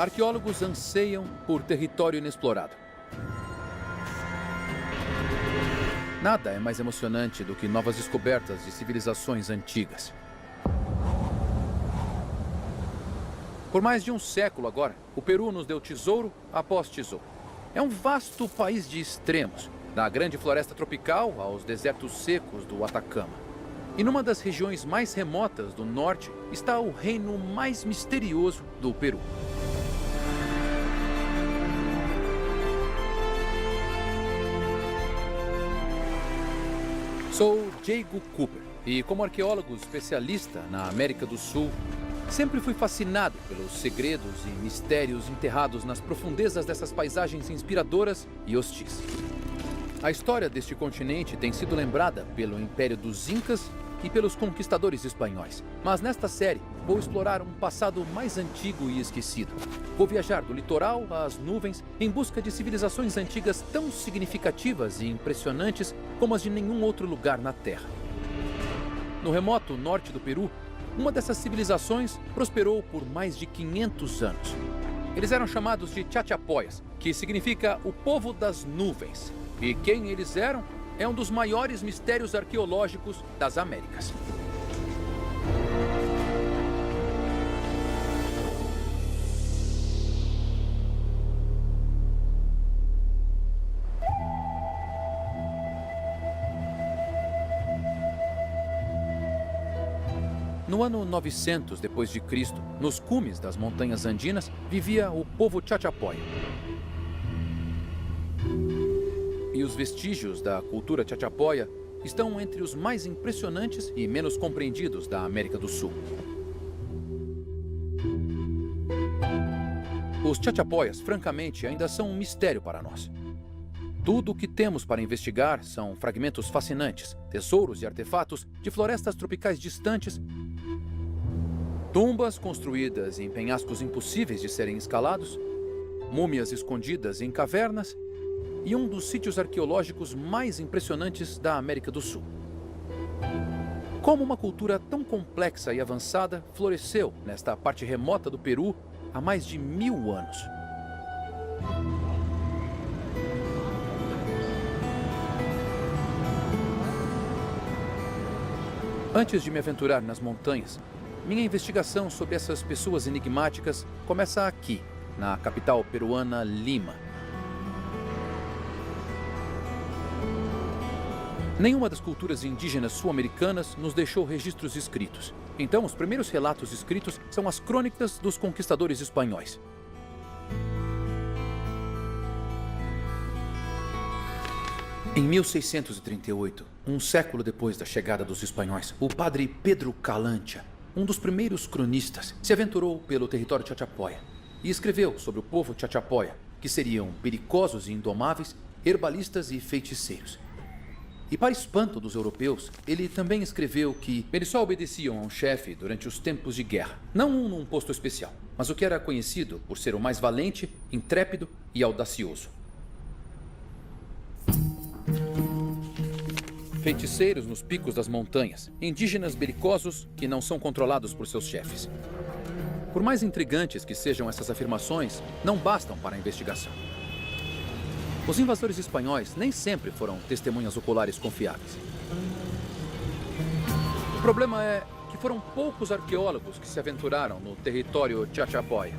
arqueólogos anseiam por território inexplorado. Nada é mais emocionante do que novas descobertas de civilizações antigas. Por mais de um século agora, o Peru nos deu tesouro após tesouro. É um vasto país de extremos, da grande floresta tropical aos desertos secos do Atacama. E numa das regiões mais remotas do norte está o reino mais misterioso do Peru. Sou Diego Cooper e, como arqueólogo especialista na América do Sul, sempre fui fascinado pelos segredos e mistérios enterrados nas profundezas dessas paisagens inspiradoras e hostis. A história deste continente tem sido lembrada pelo Império dos Incas e pelos conquistadores espanhóis. Mas nesta série, vou explorar um passado mais antigo e esquecido. Vou viajar do litoral às nuvens em busca de civilizações antigas tão significativas e impressionantes como as de nenhum outro lugar na Terra. No remoto norte do Peru, uma dessas civilizações prosperou por mais de 500 anos. Eles eram chamados de Chachapoyas, que significa o povo das nuvens. E quem eles eram é um dos maiores mistérios arqueológicos das Américas. No ano 900 d.C., nos cumes das montanhas andinas, vivia o povo Chachapoya. E os vestígios da cultura Chachapoya estão entre os mais impressionantes e menos compreendidos da América do Sul. Os Chachapoyas, francamente, ainda são um mistério para nós. Tudo o que temos para investigar são fragmentos fascinantes, tesouros e artefatos de florestas tropicais distantes, tumbas construídas em penhascos impossíveis de serem escalados, múmias escondidas em cavernas e um dos sítios arqueológicos mais impressionantes da América do Sul. Como uma cultura tão complexa e avançada floresceu nesta parte remota do Peru há mais de 1000 anos? Antes de me aventurar nas montanhas, minha investigação sobre essas pessoas enigmáticas começa aqui, na capital peruana, Lima. Nenhuma das culturas indígenas sul-americanas nos deixou registros escritos. Então, os primeiros relatos escritos são as crônicas dos conquistadores espanhóis. Em 1638, um século depois da chegada dos espanhóis, o padre Pedro Calancha, um dos primeiros cronistas, se aventurou pelo território Chachapoya e escreveu sobre o povo Chachapoya, que seriam belicosos e indomáveis, herbalistas e feiticeiros. E para espanto dos europeus, ele também escreveu que eles só obedeciam a um chefe durante os tempos de guerra. Não um num posto especial, mas o que era conhecido por ser o mais valente, intrépido e audacioso. Feiticeiros nos picos das montanhas, indígenas belicosos que não são controlados por seus chefes. Por mais intrigantes que sejam essas afirmações, não bastam para a investigação. Os invasores espanhóis nem sempre foram testemunhas oculares confiáveis. O problema é que foram poucos arqueólogos que se aventuraram no território Chachapoya.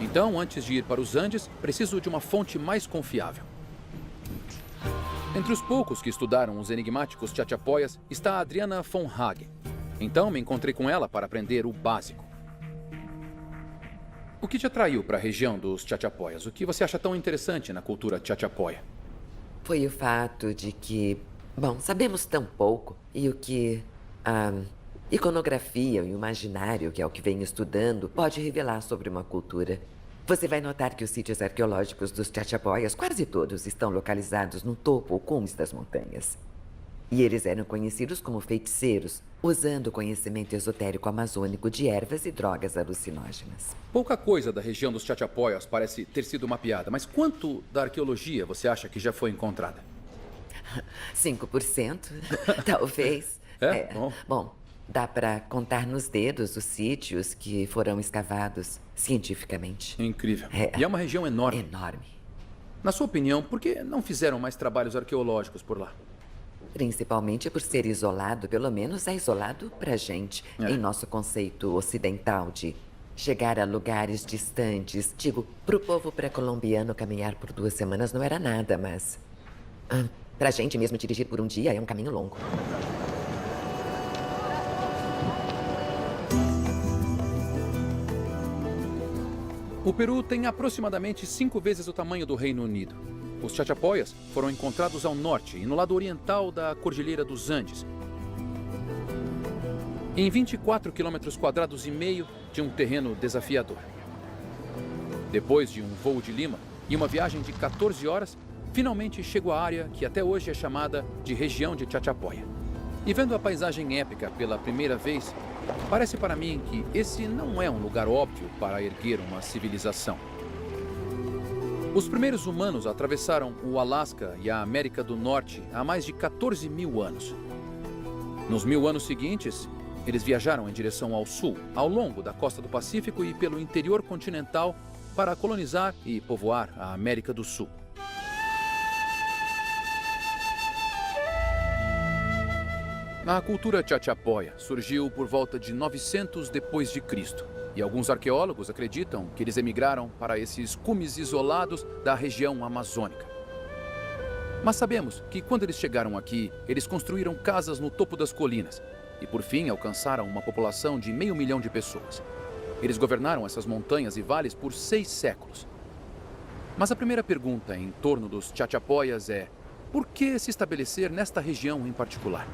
Então, antes de ir para os Andes, preciso de uma fonte mais confiável. Entre os poucos que estudaram os enigmáticos Chachapoyas está a Adriana von Hagen. Então, me encontrei com ela para aprender o básico. O que te atraiu para a região dos Chachapoyas? O que você acha tão interessante na cultura Chachapoya? Foi o fato de que, bom, sabemos tão pouco e o que a iconografia, o imaginário, que é o que venho estudando, pode revelar sobre uma cultura. Você vai notar que os sítios arqueológicos dos Chachapoyas, quase todos, estão localizados no topo ou cumes das montanhas. E eles eram conhecidos como feiticeiros, usando o conhecimento esotérico amazônico de ervas e drogas alucinógenas. Pouca coisa da região dos Chachapoyas parece ter sido mapeada, mas quanto da arqueologia você acha que já foi encontrada? 5%, talvez. É? Bom. Bom, Dá para contar nos dedos os sítios que foram escavados cientificamente. Incrível. E é uma região enorme. Enorme. Na sua opinião, por que não fizeram mais trabalhos arqueológicos por lá? Principalmente por ser isolado, pelo menos é isolado pra gente, em nosso conceito ocidental de chegar a lugares distantes. Digo, pro povo pré-colombiano caminhar por 2 semanas não era nada, mas pra gente mesmo dirigir por um dia é um caminho longo. O Peru tem aproximadamente 5 vezes o tamanho do Reino Unido. Os Chachapoyas foram encontrados ao norte e no lado oriental da Cordilheira dos Andes, em 24 quilômetros quadrados e meio de um terreno desafiador. Depois de um voo de Lima e uma viagem de 14 horas, finalmente chego à área que até hoje é chamada de região de Chachapoya. E vendo a paisagem épica pela primeira vez, parece para mim que esse não é um lugar óbvio para erguer uma civilização. Os primeiros humanos atravessaram o Alasca e a América do Norte há mais de 14 mil anos. Nos 1000 anos seguintes, eles viajaram em direção ao sul, ao longo da costa do Pacífico e pelo interior continental para colonizar e povoar a América do Sul. A cultura Chachapoya surgiu por volta de 900 depois de Cristo, e alguns arqueólogos acreditam que eles emigraram para esses cumes isolados da região amazônica. Mas sabemos que quando eles chegaram aqui, eles construíram casas no topo das colinas e por fim alcançaram uma população de 500 mil de pessoas. Eles governaram essas montanhas e vales por 6 séculos. Mas a primeira pergunta em torno dos Chachapoyas é: por que se estabelecer nesta região em particular?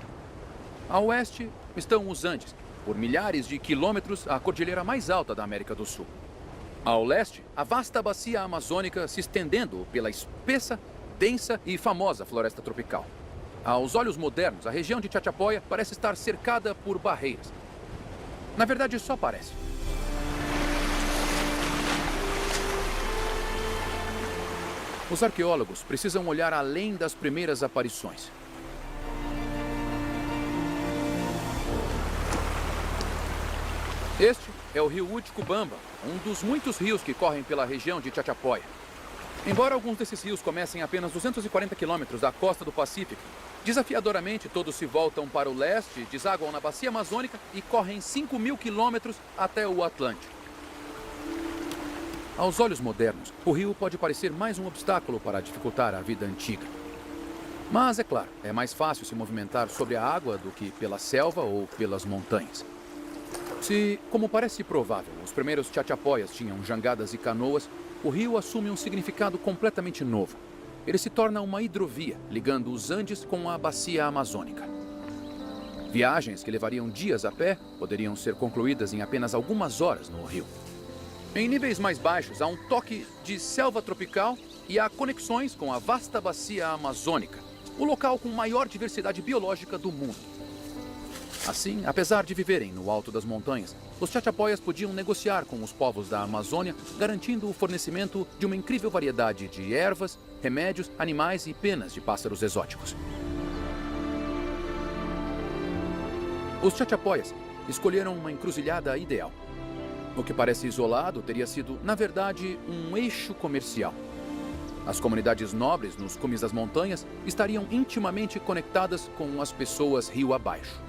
A oeste estão os Andes, por milhares de quilômetros a cordilheira mais alta da América do Sul. Ao leste, a vasta bacia amazônica se estendendo pela espessa, densa e famosa floresta tropical. Aos olhos modernos, a região de Chachapoya parece estar cercada por barreiras. Na verdade, só parece. Os arqueólogos precisam olhar além das primeiras aparições. Este é o rio Utcubamba, um dos muitos rios que correm pela região de Chachapoya. Embora alguns desses rios comecem a apenas 240 quilômetros da costa do Pacífico, desafiadoramente todos se voltam para o leste, desaguam na bacia amazônica e correm 5.000 quilômetros até o Atlântico. Aos olhos modernos, o rio pode parecer mais um obstáculo para dificultar a vida antiga. Mas, é claro, é mais fácil se movimentar sobre a água do que pela selva ou pelas montanhas. Se, como parece provável, os primeiros Chachapoyas tinham jangadas e canoas, o rio assume um significado completamente novo. Ele se torna uma hidrovia, ligando os Andes com a bacia amazônica. Viagens que levariam dias a pé poderiam ser concluídas em apenas algumas horas no rio. Em níveis mais baixos, há um toque de selva tropical e há conexões com a vasta bacia amazônica, o local com maior diversidade biológica do mundo. Assim, apesar de viverem no alto das montanhas, os Chachapoyas podiam negociar com os povos da Amazônia, garantindo o fornecimento de uma incrível variedade de ervas, remédios, animais e penas de pássaros exóticos. Os Chachapoyas escolheram uma encruzilhada ideal. O que parece isolado teria sido, na verdade, um eixo comercial. As comunidades nobres nos cumes das montanhas estariam intimamente conectadas com as pessoas rio abaixo.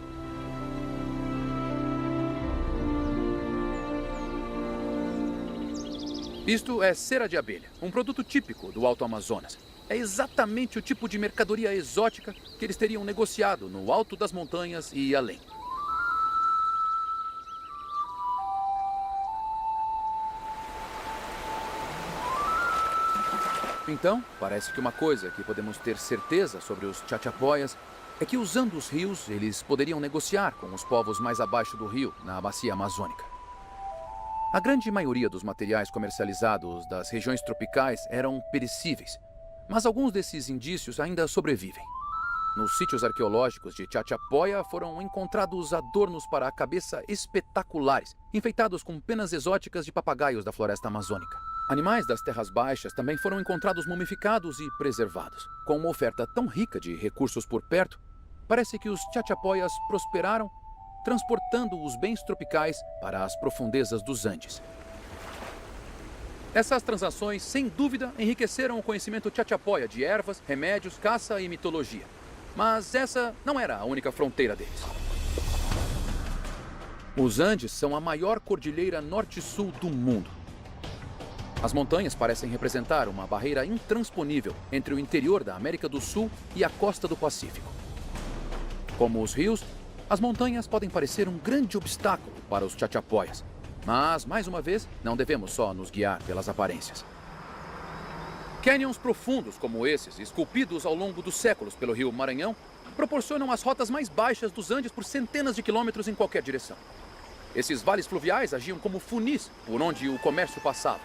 Isto é cera de abelha, um produto típico do Alto Amazonas. É exatamente o tipo de mercadoria exótica que eles teriam negociado no alto das montanhas e além. Então, parece que uma coisa que podemos ter certeza sobre os Chachapoyas é que, usando os rios, eles poderiam negociar com os povos mais abaixo do rio, na bacia amazônica. A grande maioria dos materiais comercializados das regiões tropicais eram perecíveis, mas alguns desses indícios ainda sobrevivem. Nos sítios arqueológicos de Chachapoya foram encontrados adornos para a cabeça espetaculares, enfeitados com penas exóticas de papagaios da floresta amazônica. Animais das terras baixas também foram encontrados mumificados e preservados. Com uma oferta tão rica de recursos por perto, parece que os Chachapoyas prosperaram transportando os bens tropicais para as profundezas dos Andes. Essas transações, sem dúvida, enriqueceram o conhecimento chachapoya de ervas, remédios, caça e mitologia. Mas essa não era a única fronteira deles. Os Andes são a maior cordilheira norte-sul do mundo. As montanhas parecem representar uma barreira intransponível entre o interior da América do Sul e a costa do Pacífico. Como os rios, as montanhas podem parecer um grande obstáculo para os chachapoyas. Mas, mais uma vez, não devemos só nos guiar pelas aparências. Canyons profundos como esses, esculpidos ao longo dos séculos pelo rio Maranhão, proporcionam as rotas mais baixas dos Andes por centenas de quilômetros em qualquer direção. Esses vales fluviais agiam como funis por onde o comércio passava.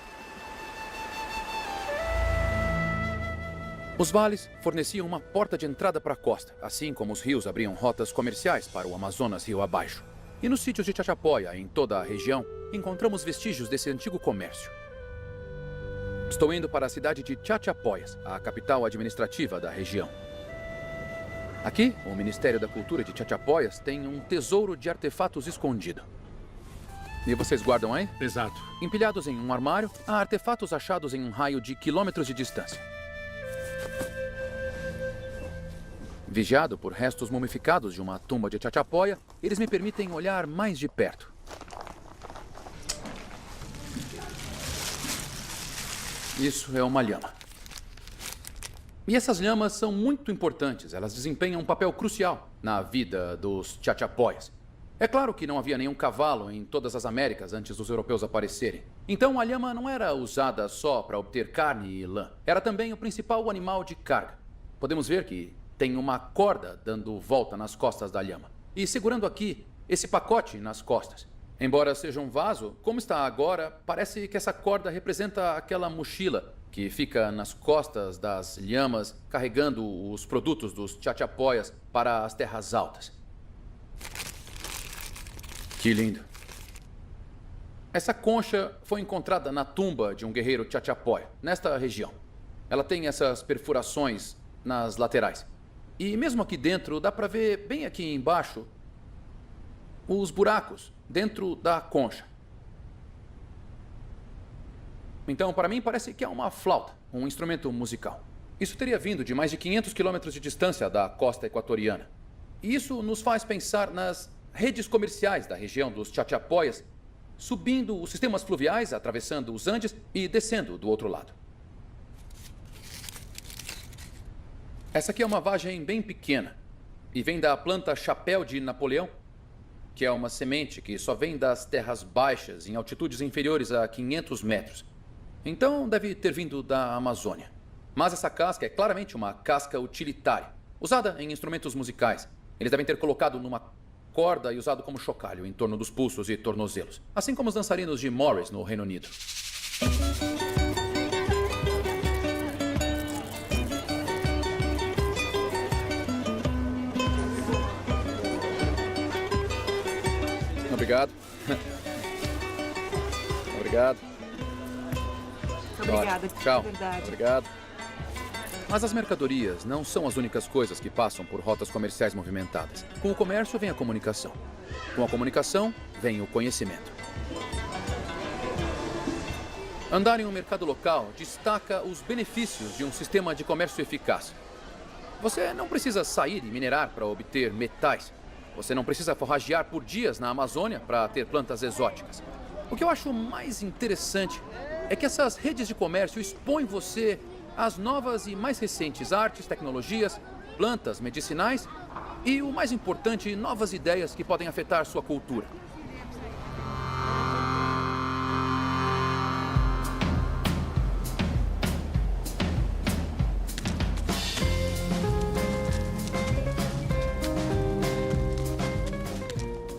Os vales forneciam uma porta de entrada para a costa, assim como os rios abriam rotas comerciais para o Amazonas rio abaixo. E nos sítios de Chachapoya, em toda a região, encontramos vestígios desse antigo comércio. Estou indo para a cidade de Chachapoyas, a capital administrativa da região. Aqui, o Ministério da Cultura de Chachapoyas tem um tesouro de artefatos escondido. E vocês guardam aí? Exato. Empilhados em um armário, há artefatos achados em um raio de quilômetros de distância. Vigiado por restos mumificados de uma tumba de Chachapoya, eles me permitem olhar mais de perto. Isso é uma lhama. E essas lhamas são muito importantes. Elas desempenham um papel crucial na vida dos Chachapoyas. É claro que não havia nenhum cavalo em todas as Américas antes dos europeus aparecerem. Então a lhama não era usada só para obter carne e lã. Era também o principal animal de carga. Podemos ver que tem uma corda dando volta nas costas da lhama. E segurando aqui esse pacote nas costas. Embora seja um vaso, como está agora, parece que essa corda representa aquela mochila que fica nas costas das lhamas, carregando os produtos dos Chachapoyas para as terras altas. Que lindo. Essa concha foi encontrada na tumba de um guerreiro Chachapoya, nesta região. Ela tem essas perfurações nas laterais. E mesmo aqui dentro, dá para ver bem aqui embaixo os buracos dentro da concha. Então, para mim, parece que é uma flauta, um instrumento musical. Isso teria vindo de mais de 500 quilômetros de distância da costa equatoriana. E isso nos faz pensar nas redes comerciais da região dos Chachapoyas, subindo os sistemas fluviais, atravessando os Andes e descendo do outro lado. Essa aqui é uma vagem bem pequena e vem da planta chapéu de Napoleão, que é uma semente que só vem das terras baixas em altitudes inferiores a 500 metros. Então deve ter vindo da Amazônia. Mas essa casca é claramente uma casca utilitária, usada em instrumentos musicais. Eles devem ter colocado numa corda e usado como chocalho em torno dos pulsos e tornozelos, assim como os dançarinos de Morris no Reino Unido. Obrigado. Obrigado. Obrigada. Tchau. Verdade. Obrigado. Mas as mercadorias não são as únicas coisas que passam por rotas comerciais movimentadas. Com o comércio vem a comunicação. Com a comunicação vem o conhecimento. Andar em um mercado local destaca os benefícios de um sistema de comércio eficaz. Você não precisa sair e minerar para obter metais. Você não precisa forragear por dias na Amazônia para ter plantas exóticas. O que eu acho mais interessante é que essas redes de comércio expõem você às novas e mais recentes artes, tecnologias, plantas medicinais e, o mais importante, novas ideias que podem afetar sua cultura.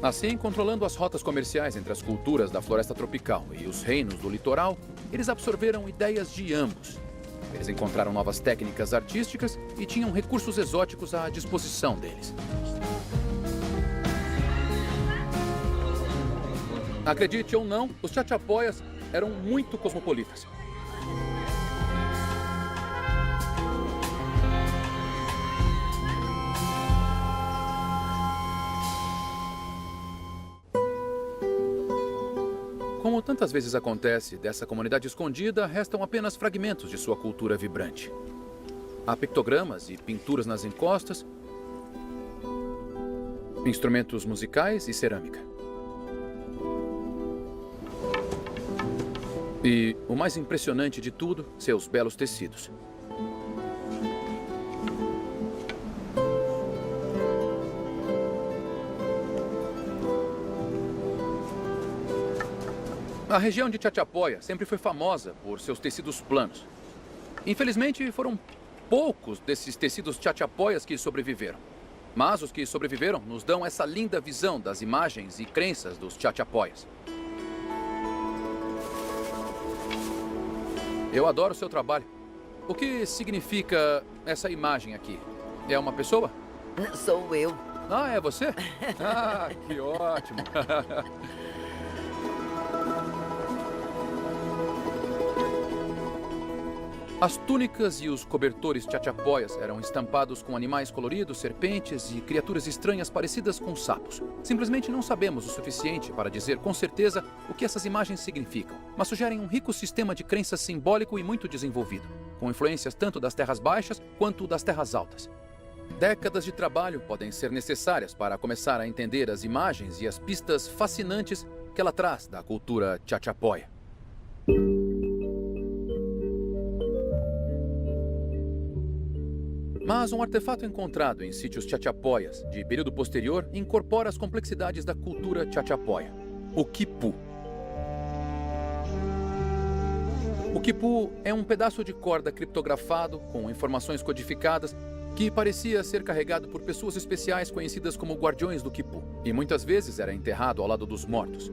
Assim, controlando as rotas comerciais entre as culturas da floresta tropical e os reinos do litoral, eles absorveram ideias de ambos. Eles encontraram novas técnicas artísticas e tinham recursos exóticos à disposição deles. Acredite ou não, os Chachapoyas eram muito cosmopolitas. Como tantas vezes acontece, dessa comunidade escondida restam apenas fragmentos de sua cultura vibrante. Há pictogramas e pinturas nas encostas, instrumentos musicais e cerâmica. E o mais impressionante de tudo, seus belos tecidos. A região de Chachapoya sempre foi famosa por seus tecidos planos. Infelizmente, foram poucos desses tecidos chachapoias que sobreviveram. Mas os que sobreviveram nos dão essa linda visão das imagens e crenças dos chachapoias. Eu adoro seu trabalho. O que significa essa imagem aqui? É uma pessoa? Sou eu. Ah, é você? Ah, que ótimo. As túnicas e os cobertores chachapoias eram estampados com animais coloridos, serpentes e criaturas estranhas parecidas com sapos. Simplesmente não sabemos o suficiente para dizer com certeza o que essas imagens significam, mas sugerem um rico sistema de crenças simbólico e muito desenvolvido, com influências tanto das terras baixas quanto das terras altas. Décadas de trabalho podem ser necessárias para começar a entender as imagens e as pistas fascinantes que ela traz da cultura chachapoia. Mas um artefato encontrado em sítios chachapoias de período posterior incorpora as complexidades da cultura chachapoia, o quipu. O quipu é um pedaço de corda criptografado com informações codificadas que parecia ser carregado por pessoas especiais conhecidas como guardiões do quipu, e muitas vezes era enterrado ao lado dos mortos.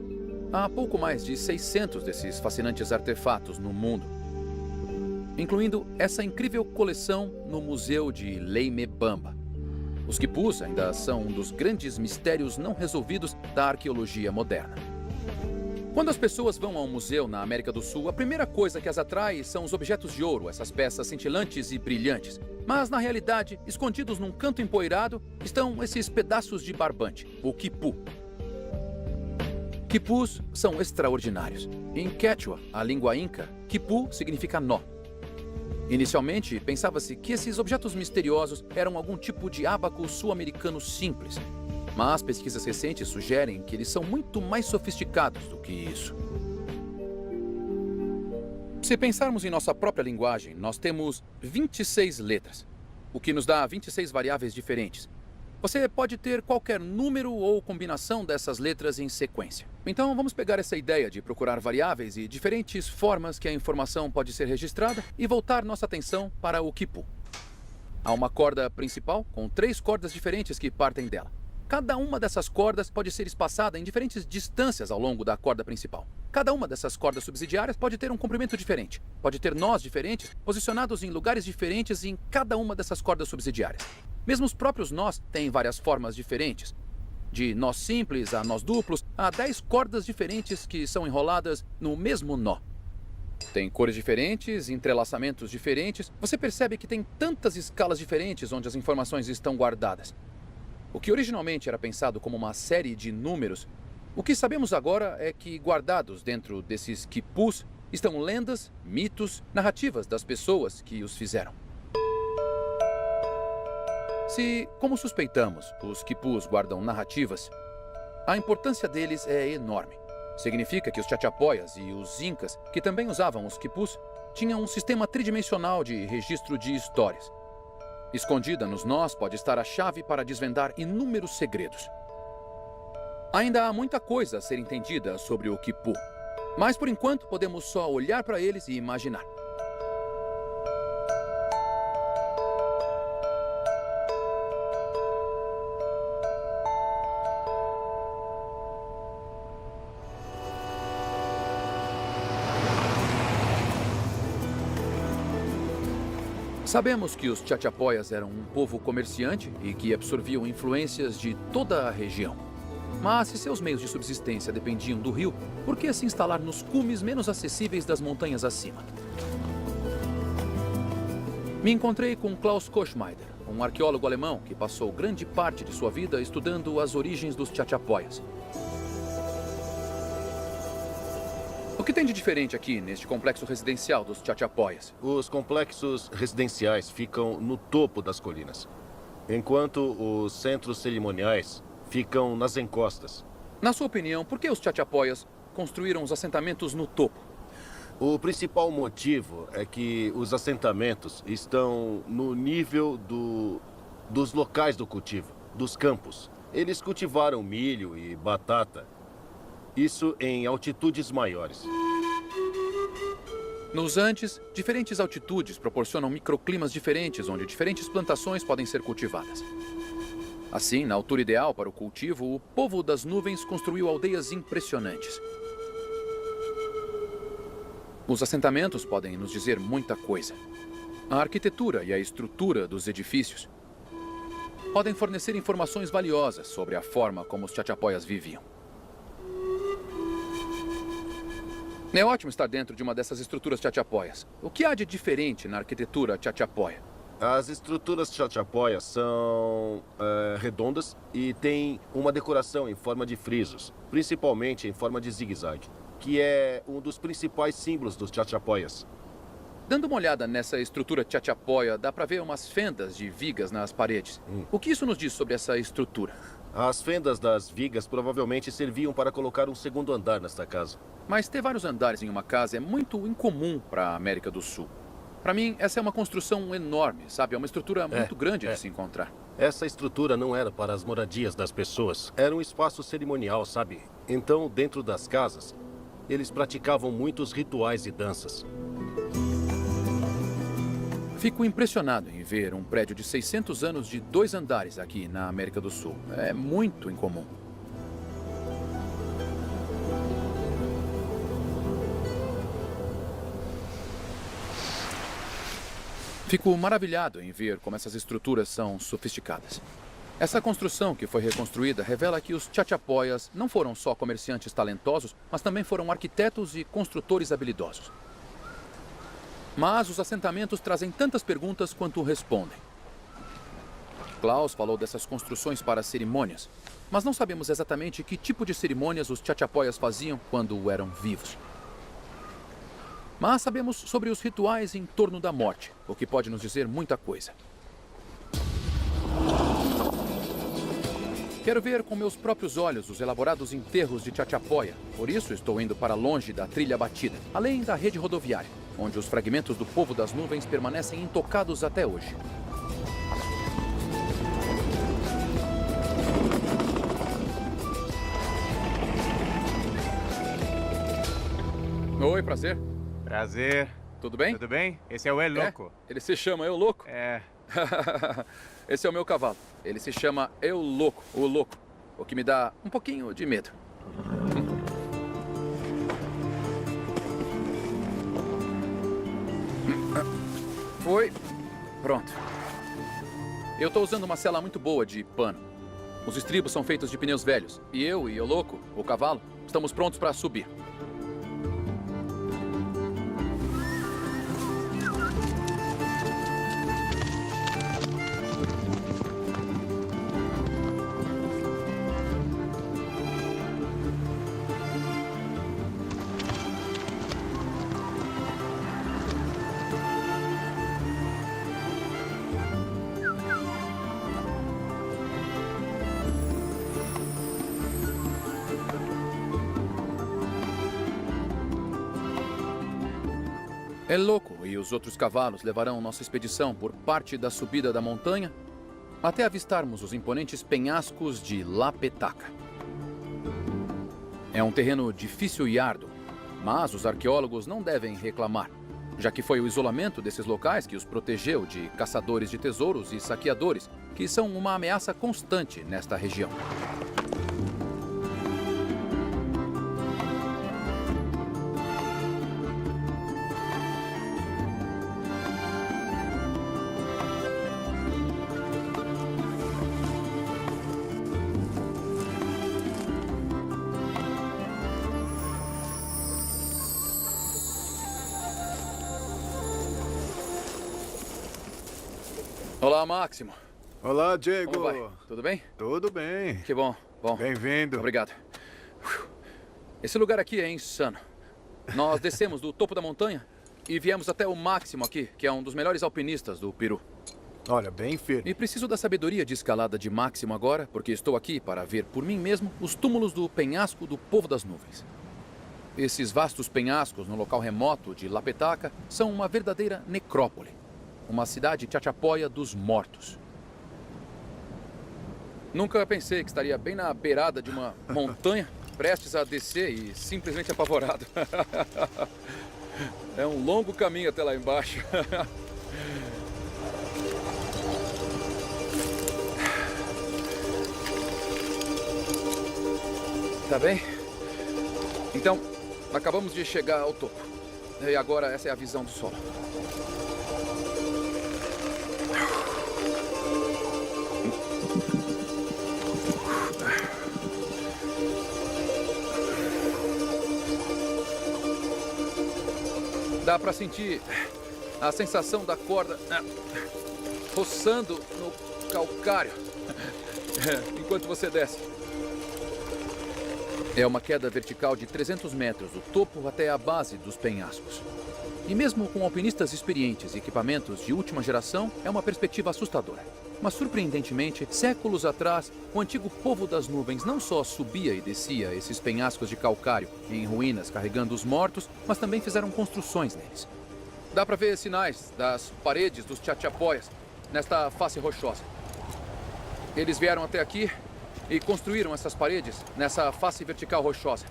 Há pouco mais de 600 desses fascinantes artefatos no mundo, incluindo essa incrível coleção no Museu de Leimebamba. Os quipus ainda são um dos grandes mistérios não resolvidos da arqueologia moderna. Quando as pessoas vão a um museu na América do Sul, a primeira coisa que as atrai são os objetos de ouro, essas peças cintilantes e brilhantes. Mas, na realidade, escondidos num canto empoeirado, estão esses pedaços de barbante, o quipu. Quipus são extraordinários. Em Quechua, a língua inca, quipu significa nó. Inicialmente, pensava-se que esses objetos misteriosos eram algum tipo de ábaco sul-americano simples. Mas pesquisas recentes sugerem que eles são muito mais sofisticados do que isso. Se pensarmos em nossa própria linguagem, nós temos 26 letras, o que nos dá 26 variáveis diferentes. Você pode ter qualquer número ou combinação dessas letras em sequência. Então, vamos pegar essa ideia de procurar variáveis e diferentes formas que a informação pode ser registrada e voltar nossa atenção para o quipu. Há uma corda principal com 3 cordas diferentes que partem dela. Cada uma dessas cordas pode ser espaçada em diferentes distâncias ao longo da corda principal. Cada uma dessas cordas subsidiárias pode ter um comprimento diferente. Pode ter nós diferentes, posicionados em lugares diferentes em cada uma dessas cordas subsidiárias. Mesmo os próprios nós têm várias formas diferentes. De nós simples a nós duplos, há 10 cordas diferentes que são enroladas no mesmo nó. Tem cores diferentes, entrelaçamentos diferentes. Você percebe que tem tantas escalas diferentes onde as informações estão guardadas. O que originalmente era pensado como uma série de números, o que sabemos agora é que guardados dentro desses quipus estão lendas, mitos, narrativas das pessoas que os fizeram. Se, como suspeitamos, os quipus guardam narrativas, a importância deles é enorme. Significa que os chachapoias e os incas, que também usavam os quipus, tinham um sistema tridimensional de registro de histórias. Escondida nos nós pode estar a chave para desvendar inúmeros segredos. Ainda há muita coisa a ser entendida sobre o quipu, mas por enquanto podemos só olhar para eles e imaginar. Sabemos que os chachapoias eram um povo comerciante e que absorviam influências de toda a região. Mas se seus meios de subsistência dependiam do rio, por que se instalar nos cumes menos acessíveis das montanhas acima? Me encontrei com Klaus Koschmeider, um arqueólogo alemão que passou grande parte de sua vida estudando as origens dos chachapoias. que tem de diferente aqui, neste complexo residencial dos Chachapoyas? Os complexos residenciais ficam no topo das colinas, enquanto os centros cerimoniais ficam nas encostas. Na sua opinião, por que os Chachapoyas construíram os assentamentos no topo? O principal motivo é que os assentamentos estão no nível dos locais do cultivo, dos campos. Eles cultivaram milho e batata, isso em altitudes maiores. Nos Andes, diferentes altitudes proporcionam microclimas diferentes, onde diferentes plantações podem ser cultivadas. Assim, na altura ideal para o cultivo, o povo das nuvens construiu aldeias impressionantes. Os assentamentos podem nos dizer muita coisa. A arquitetura e a estrutura dos edifícios podem fornecer informações valiosas sobre a forma como os Chachapoyas viviam. É ótimo estar dentro de uma dessas estruturas Chachapoyas. O que há de diferente na arquitetura Chachapoya? As estruturas Chachapoya são redondas e têm uma decoração em forma de frisos, principalmente em forma de zigue-zague, que é um dos principais símbolos dos Chachapoyas. Dando uma olhada nessa estrutura Chachapoya, dá para ver umas fendas de vigas nas paredes. O que isso nos diz sobre essa estrutura? As fendas das vigas provavelmente serviam para colocar um segundo andar nesta casa. Mas ter vários andares em uma casa é muito incomum para a América do Sul. Para mim, essa é uma construção enorme, sabe? É uma estrutura muito grande de se encontrar. Essa estrutura não era para as moradias das pessoas. Era um espaço cerimonial, sabe? Então, dentro das casas, eles praticavam muitos rituais e danças. Fico impressionado em ver um prédio de 600 anos de 2 andares aqui na América do Sul. É muito incomum. Fico maravilhado em ver como essas estruturas são sofisticadas. Essa construção que foi reconstruída revela que os Chachapoyas não foram só comerciantes talentosos, mas também foram arquitetos e construtores habilidosos. Mas os assentamentos trazem tantas perguntas quanto respondem. Klaus falou dessas construções para cerimônias, mas não sabemos exatamente que tipo de cerimônias os Chachapoyas faziam quando eram vivos. Mas sabemos sobre os rituais em torno da morte, o que pode nos dizer muita coisa. Quero ver com meus próprios olhos os elaborados enterros de Chachapoya. Por isso estou indo para longe da trilha batida, além da rede rodoviária, onde os fragmentos do povo das nuvens permanecem intocados até hoje. Oi, prazer. Prazer. Tudo bem? Tudo bem? Esse é o El Loco. Ele se chama Eu Louco? É. Esse é o meu cavalo. Ele se chama Eu Louco, o Louco. O que me dá um pouquinho de medo. Foi. Pronto. Eu tô usando uma sela muito boa de pano. Os estribos são feitos de pneus velhos. E eu e o louco, o cavalo, estamos prontos para subir. El Loco e os outros cavalos levarão nossa expedição por parte da subida da montanha até avistarmos os imponentes penhascos de La Petaca. É um terreno difícil e árduo, mas os arqueólogos não devem reclamar, já que foi o isolamento desses locais que os protegeu de caçadores de tesouros e saqueadores, que são uma ameaça constante nesta região. Olá, Máximo. Olá, Diego. Como vai? Tudo bem? Tudo bem. Que bom. Bom. Bem-vindo. Obrigado. Esse lugar aqui é insano. Nós descemos do topo da montanha e viemos até o Máximo aqui, que é um dos melhores alpinistas do Peru. Olha, bem firme. E preciso da sabedoria de escalada de Máximo agora, porque estou aqui para ver por mim mesmo os túmulos do penhasco do Povo das Nuvens. Esses vastos penhascos no local remoto de La Petaca são uma verdadeira necrópole. Uma cidade chachapoia dos mortos. Nunca pensei que estaria bem na beirada de uma montanha, prestes a descer e simplesmente apavorado. É um longo caminho até lá embaixo. Tá bem? Então, acabamos de chegar ao topo. E agora essa é a visão do solo. Dá pra sentir a sensação da corda roçando no calcário enquanto você desce. É uma queda vertical de 300 metros do topo até a base dos penhascos. E mesmo com alpinistas experientes e equipamentos de última geração, é uma perspectiva assustadora. Mas, surpreendentemente, séculos atrás, o antigo povo das nuvens não só subia e descia esses penhascos de calcário em ruínas carregando os mortos, mas também fizeram construções neles. Dá para ver sinais das paredes dos chachapoias nesta face rochosa. Eles vieram até aqui e construíram essas paredes nessa face vertical rochosa.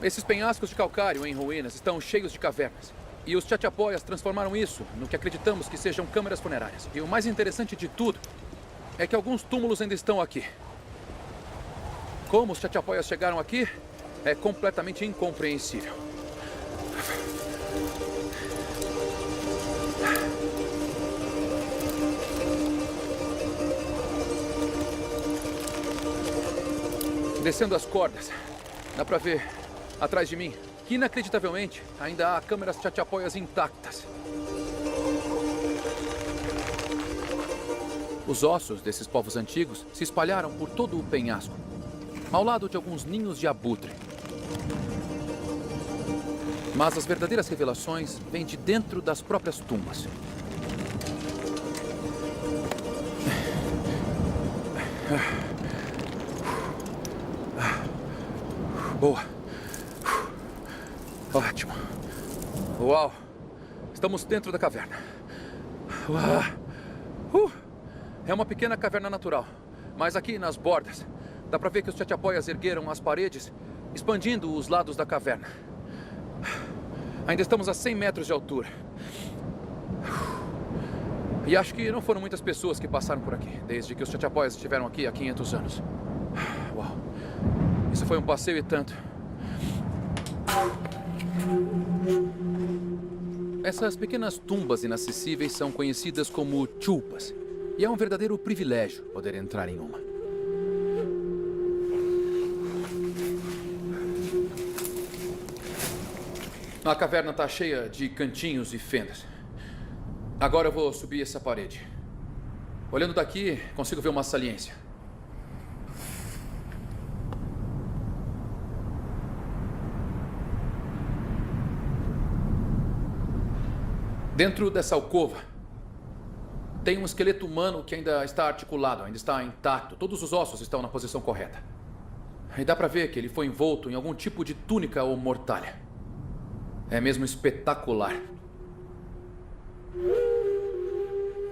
Esses penhascos de calcário em ruínas estão cheios de cavernas. E os chachapoias transformaram isso no que acreditamos que sejam câmeras funerárias. E o mais interessante de tudo é que alguns túmulos ainda estão aqui. Como os chachapoias chegaram aqui é completamente incompreensível. Descendo as cordas, dá pra ver atrás de mim que, inacreditavelmente, ainda há câmeras chachapoias intactas. Os ossos desses povos antigos se espalharam por todo o penhasco, ao lado de alguns ninhos de abutre. Mas as verdadeiras revelações vêm de dentro das próprias tumbas. Boa. Ótimo. Uau. Estamos dentro da caverna. Uau. É uma pequena caverna natural. Mas aqui nas bordas, dá pra ver que os chachapoias ergueram as paredes, expandindo os lados da caverna. Ainda estamos a 100 metros de altura. E acho que não foram muitas pessoas que passaram por aqui, desde que os chachapoias estiveram aqui há 500 anos. Uau. Isso foi um passeio e tanto. Essas pequenas tumbas inacessíveis são conhecidas como chulpas. E é um verdadeiro privilégio poder entrar em uma. A caverna está cheia de cantinhos e fendas. Agora eu vou subir essa parede. Olhando daqui, consigo ver uma saliência. Dentro dessa alcova, tem um esqueleto humano que ainda está articulado, ainda está intacto. Todos os ossos estão na posição correta. E dá pra ver que ele foi envolto em algum tipo de túnica ou mortalha. É mesmo espetacular.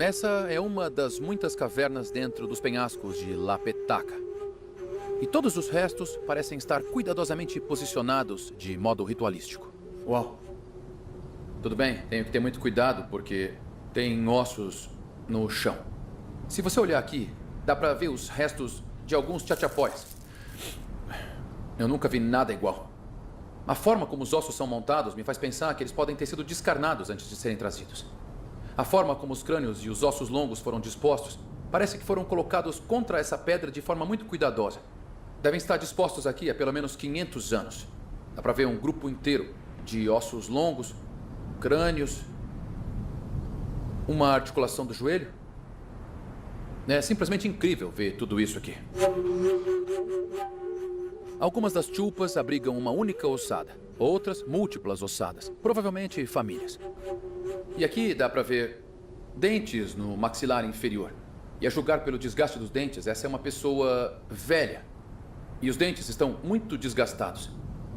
Essa é uma das muitas cavernas dentro dos penhascos de La Petaca. E todos os restos parecem estar cuidadosamente posicionados de modo ritualístico. Uau! Tudo bem, tenho que ter muito cuidado porque tem ossos no chão. Se você olhar aqui, dá pra ver os restos de alguns chachapoias. Eu nunca vi nada igual. A forma como os ossos são montados me faz pensar que eles podem ter sido descarnados antes de serem trazidos. A forma como os crânios e os ossos longos foram dispostos parece que foram colocados contra essa pedra de forma muito cuidadosa. Devem estar dispostos aqui há pelo menos 500 anos. Dá pra ver um grupo inteiro de ossos longos, crânios, uma articulação do joelho. É simplesmente incrível ver tudo isso aqui. Algumas das chupas abrigam uma única ossada, outras múltiplas ossadas, provavelmente famílias. E aqui dá para ver dentes no maxilar inferior. E a julgar pelo desgaste dos dentes, essa é uma pessoa velha. E os dentes estão muito desgastados.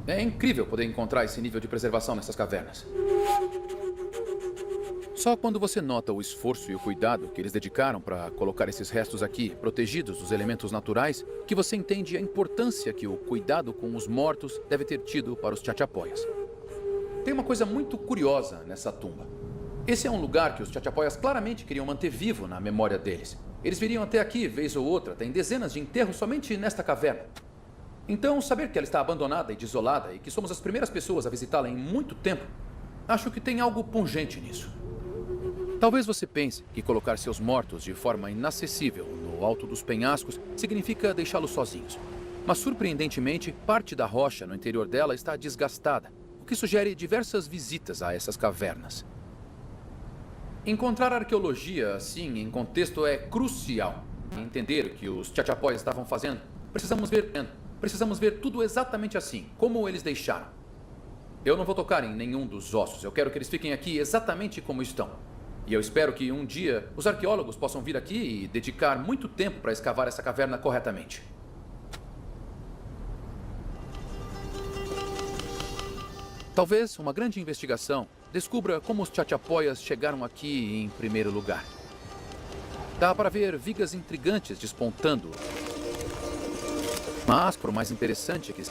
É incrível poder encontrar esse nível de preservação nessas cavernas. Só quando você nota o esforço e o cuidado que eles dedicaram para colocar esses restos aqui, protegidos dos elementos naturais, que você entende a importância que o cuidado com os mortos deve ter tido para os Chachapoyas. Tem uma coisa muito curiosa nessa tumba. Esse é um lugar que os Chachapoyas claramente queriam manter vivo na memória deles. Eles viriam até aqui, vez ou outra, tem dezenas de enterros somente nesta caverna. Então, saber que ela está abandonada e desolada e que somos as primeiras pessoas a visitá-la em muito tempo, acho que tem algo pungente nisso. Talvez você pense que colocar seus mortos de forma inacessível no alto dos penhascos significa deixá-los sozinhos. Mas, surpreendentemente, parte da rocha no interior dela está desgastada, o que sugere diversas visitas a essas cavernas. Encontrar arqueologia assim em contexto é crucial. Entender o que os Chachapoyas estavam fazendo, precisamos ver tudo exatamente assim, como eles deixaram. Eu não vou tocar em nenhum dos ossos, eu quero que eles fiquem aqui exatamente como estão. E eu espero que um dia os arqueólogos possam vir aqui e dedicar muito tempo para escavar essa caverna corretamente. Talvez uma grande investigação descubra como os Chachapoyas chegaram aqui em primeiro lugar. Dá para ver vigas intrigantes despontando. Mas, por mais interessante que...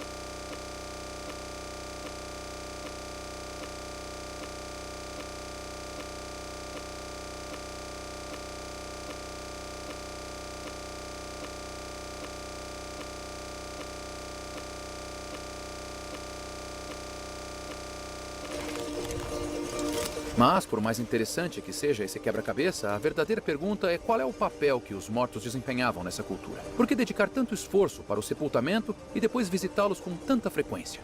Mas, por mais interessante que seja esse quebra-cabeça, a verdadeira pergunta é qual é o papel que os mortos desempenhavam nessa cultura? Por que dedicar tanto esforço para o sepultamento e depois visitá-los com tanta frequência?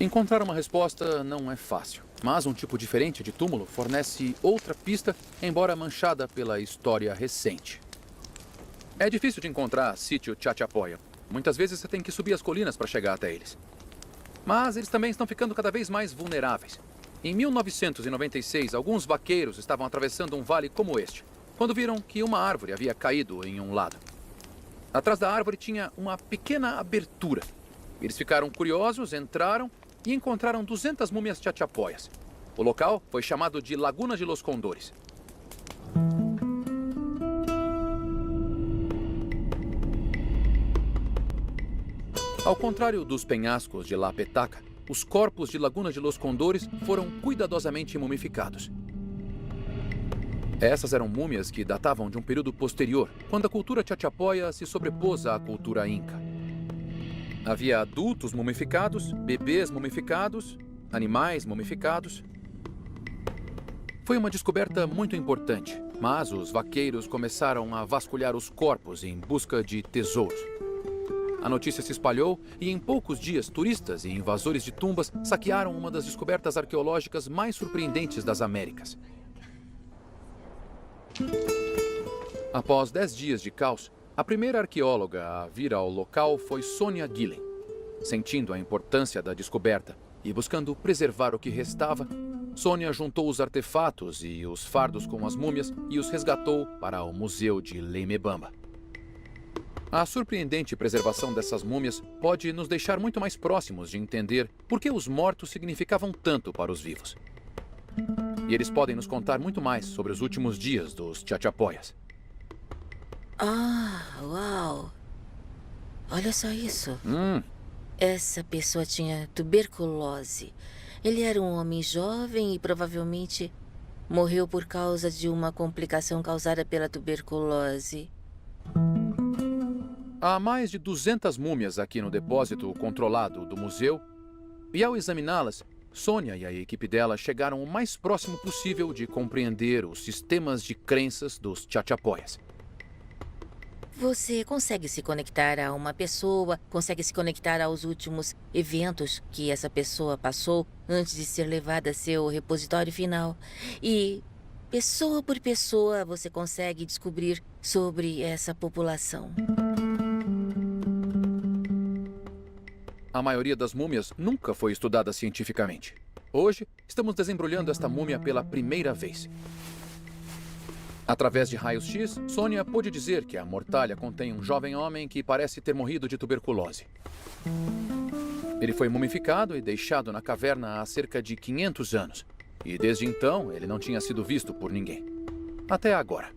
Encontrar uma resposta não é fácil, mas um tipo diferente de túmulo fornece outra pista, embora manchada pela história recente. É difícil de encontrar sítio Chachapoya. Muitas vezes você tem que subir as colinas para chegar até eles. Mas eles também estão ficando cada vez mais vulneráveis. Em 1996, alguns vaqueiros estavam atravessando um vale como este, quando viram que uma árvore havia caído em um lado. Atrás da árvore tinha uma pequena abertura. Eles ficaram curiosos, entraram e encontraram 200 múmias Chachapoyas. O local foi chamado de Laguna de los Condores. Ao contrário dos penhascos de La Petaca, os corpos de Laguna de los Condores foram cuidadosamente mumificados. Essas eram múmias que datavam de um período posterior, quando a cultura Chachapoya se sobrepôs à cultura inca. Havia adultos mumificados, bebês mumificados, animais mumificados. Foi uma descoberta muito importante, mas os vaqueiros começaram a vasculhar os corpos em busca de tesouros. A notícia se espalhou e, em poucos dias, turistas e invasores de tumbas saquearam uma das descobertas arqueológicas mais surpreendentes das Américas. Após 10 dias de caos, a primeira arqueóloga a vir ao local foi Sonia Gillen. Sentindo a importância da descoberta e buscando preservar o que restava, Sonia juntou os artefatos e os fardos com as múmias e os resgatou para o Museu de Leimebamba. A surpreendente preservação dessas múmias pode nos deixar muito mais próximos de entender por que os mortos significavam tanto para os vivos. E eles podem nos contar muito mais sobre os últimos dias dos Chachapoyas. Ah, uau! Olha só isso. Essa pessoa tinha tuberculose. Ele era um homem jovem e provavelmente morreu por causa de uma complicação causada pela tuberculose. Há mais de 200 múmias aqui no depósito controlado do museu, e ao examiná-las, Sonia e a equipe dela chegaram o mais próximo possível de compreender os sistemas de crenças dos Chachapoyas. Você consegue se conectar a uma pessoa, consegue se conectar aos últimos eventos que essa pessoa passou antes de ser levada a seu repositório final. E pessoa por pessoa, você consegue descobrir sobre essa população. A maioria das múmias nunca foi estudada cientificamente. Hoje, estamos desembrulhando esta múmia pela primeira vez. Através de raios-x, Sônia pôde dizer que a mortalha contém um jovem homem que parece ter morrido de tuberculose. Ele foi mumificado e deixado na caverna há cerca de 500 anos. E desde então, ele não tinha sido visto por ninguém. Até agora.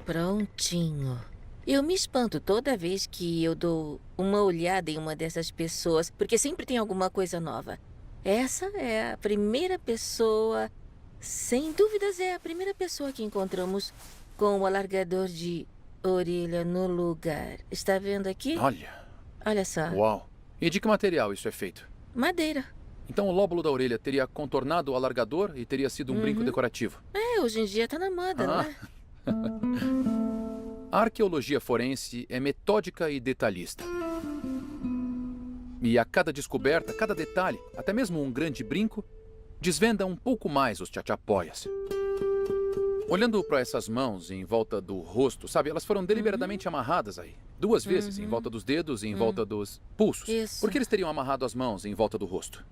Prontinho. Eu me espanto toda vez que eu dou uma olhada em uma dessas pessoas, porque sempre tem alguma coisa nova. Essa é a primeira pessoa, sem dúvidas é a primeira pessoa que encontramos com o alargador de orelha no lugar. Está vendo aqui? Olha só. Uau! E de que material isso é feito? Madeira. Então o lóbulo da orelha teria contornado o alargador e teria sido um brinco decorativo. Hoje em dia tá na moda, não é? A arqueologia forense é metódica e detalhista. E a cada descoberta, cada detalhe, até mesmo um grande brinco, desvenda um pouco mais os chachapoyas. Olhando para essas mãos em volta do rosto, sabe, elas foram deliberadamente amarradas aí. 2 vezes, em volta dos dedos e em volta dos pulsos. Isso. Por que eles teriam amarrado as mãos em volta do rosto?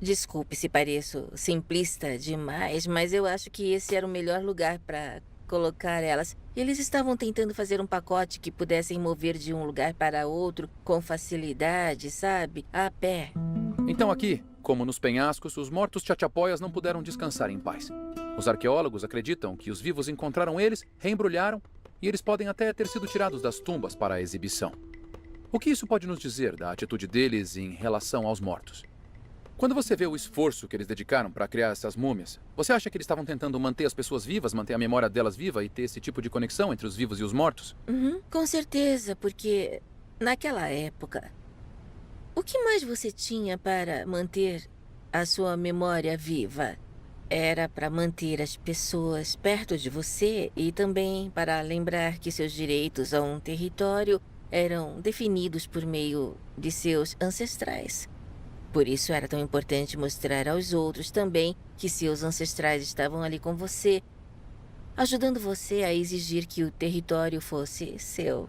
Desculpe se pareço simplista demais, mas eu acho que esse era o melhor lugar para colocar elas. Eles estavam tentando fazer um pacote que pudessem mover de um lugar para outro com facilidade, sabe? A pé. Então aqui, como nos penhascos, os mortos chachapoyas não puderam descansar em paz. Os arqueólogos acreditam que os vivos encontraram eles, reembrulharam, e eles podem até ter sido tirados das tumbas para a exibição. O que isso pode nos dizer da atitude deles em relação aos mortos? Quando você vê o esforço que eles dedicaram para criar essas múmias, você acha que eles estavam tentando manter as pessoas vivas, manter a memória delas viva e ter esse tipo de conexão entre os vivos e os mortos? Com certeza, porque naquela época, o que mais você tinha para manter a sua memória viva? Era para manter as pessoas perto de você e também para lembrar que seus direitos a um território eram definidos por meio de seus ancestrais. Por isso era tão importante mostrar aos outros também que seus ancestrais estavam ali com você, ajudando você a exigir que o território fosse seu.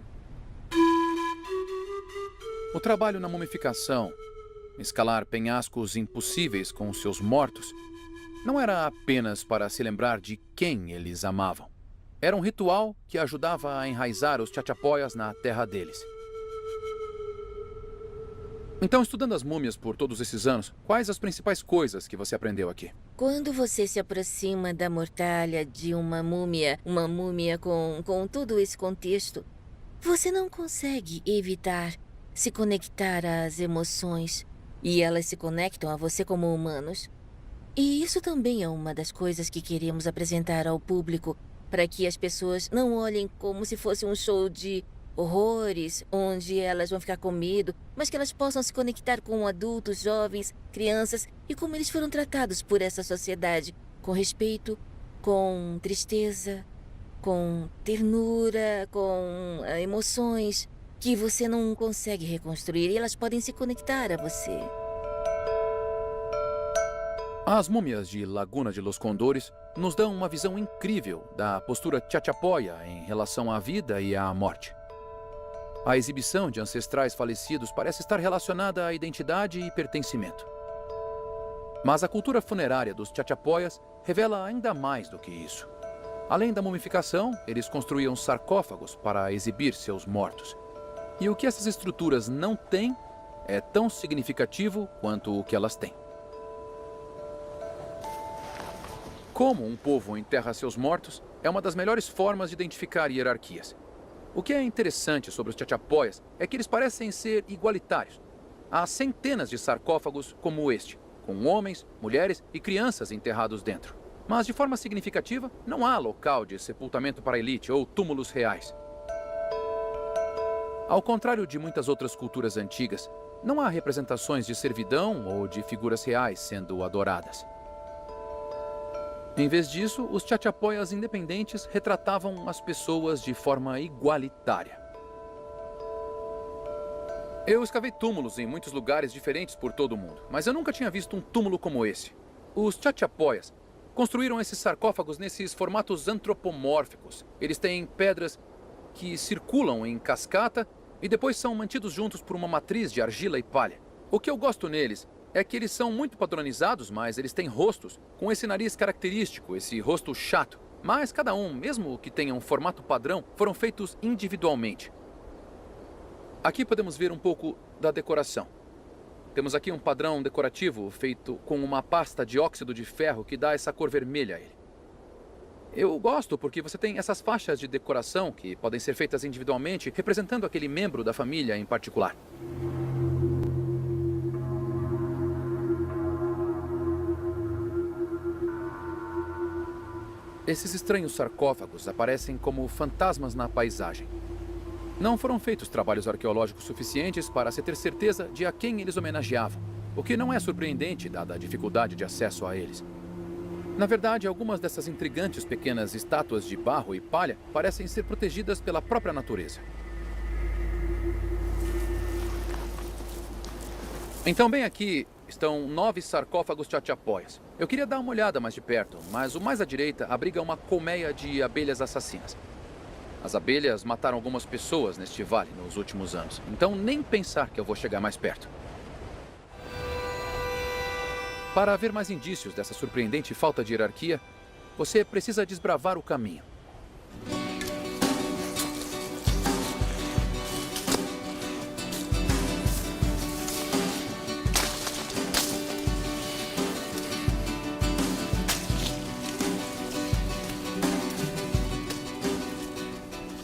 O trabalho na mumificação, escalar penhascos impossíveis com os seus mortos, não era apenas para se lembrar de quem eles amavam. Era um ritual que ajudava a enraizar os chachapoyas na terra deles. Então, estudando as múmias por todos esses anos, quais as principais coisas que você aprendeu aqui? Quando você se aproxima da mortalha de uma múmia com todo esse contexto, você não consegue evitar se conectar às emoções. E elas se conectam a você como humanos. E isso também é uma das coisas que queremos apresentar ao público, para que as pessoas não olhem como se fosse um show de horrores, onde elas vão ficar com medo, mas que elas possam se conectar com adultos, jovens, crianças e como eles foram tratados por essa sociedade, com respeito, com tristeza, com ternura, com emoções que você não consegue reconstruir e elas podem se conectar a você. As múmias de Laguna de los Condores nos dão uma visão incrível da postura chachapoya em relação à vida e à morte. A exibição de ancestrais falecidos parece estar relacionada à identidade e pertencimento. Mas a cultura funerária dos chachapoyas revela ainda mais do que isso. Além da mumificação, eles construíam sarcófagos para exibir seus mortos. E o que essas estruturas não têm é tão significativo quanto o que elas têm. Como um povo enterra seus mortos é uma das melhores formas de identificar hierarquias. O que é interessante sobre os chachapoyas é que eles parecem ser igualitários. Há centenas de sarcófagos como este, com homens, mulheres e crianças enterrados dentro. Mas, de forma significativa, não há local de sepultamento para a elite ou túmulos reais. Ao contrário de muitas outras culturas antigas, não há representações de servidão ou de figuras reais sendo adoradas. Em vez disso, os chachapoyas independentes retratavam as pessoas de forma igualitária. Eu escavei túmulos em muitos lugares diferentes por todo o mundo, mas eu nunca tinha visto um túmulo como esse. Os chachapoyas construíram esses sarcófagos nesses formatos antropomórficos. Eles têm pedras que circulam em cascata e depois são mantidos juntos por uma matriz de argila e palha. O que eu gosto neles é que eles são muito padronizados, mas eles têm rostos com esse nariz característico, esse rosto chato. Mas cada um, mesmo que tenha um formato padrão, foram feitos individualmente. Aqui podemos ver um pouco da decoração. Temos aqui um padrão decorativo feito com uma pasta de óxido de ferro que dá essa cor vermelha a ele. Eu gosto porque você tem essas faixas de decoração que podem ser feitas individualmente, representando aquele membro da família em particular. Esses estranhos sarcófagos aparecem como fantasmas na paisagem. Não foram feitos trabalhos arqueológicos suficientes para se ter certeza de a quem eles homenageavam, o que não é surpreendente dada a dificuldade de acesso a eles. Na verdade, algumas dessas intrigantes pequenas estátuas de barro e palha parecem ser protegidas pela própria natureza. Então, bem aqui estão 9 sarcófagos chachapoias. Eu queria dar uma olhada mais de perto, mas o mais à direita abriga uma colmeia de abelhas assassinas. As abelhas mataram algumas pessoas neste vale nos últimos anos, então nem pensar que eu vou chegar mais perto. Para ver mais indícios dessa surpreendente falta de hierarquia, você precisa desbravar o caminho.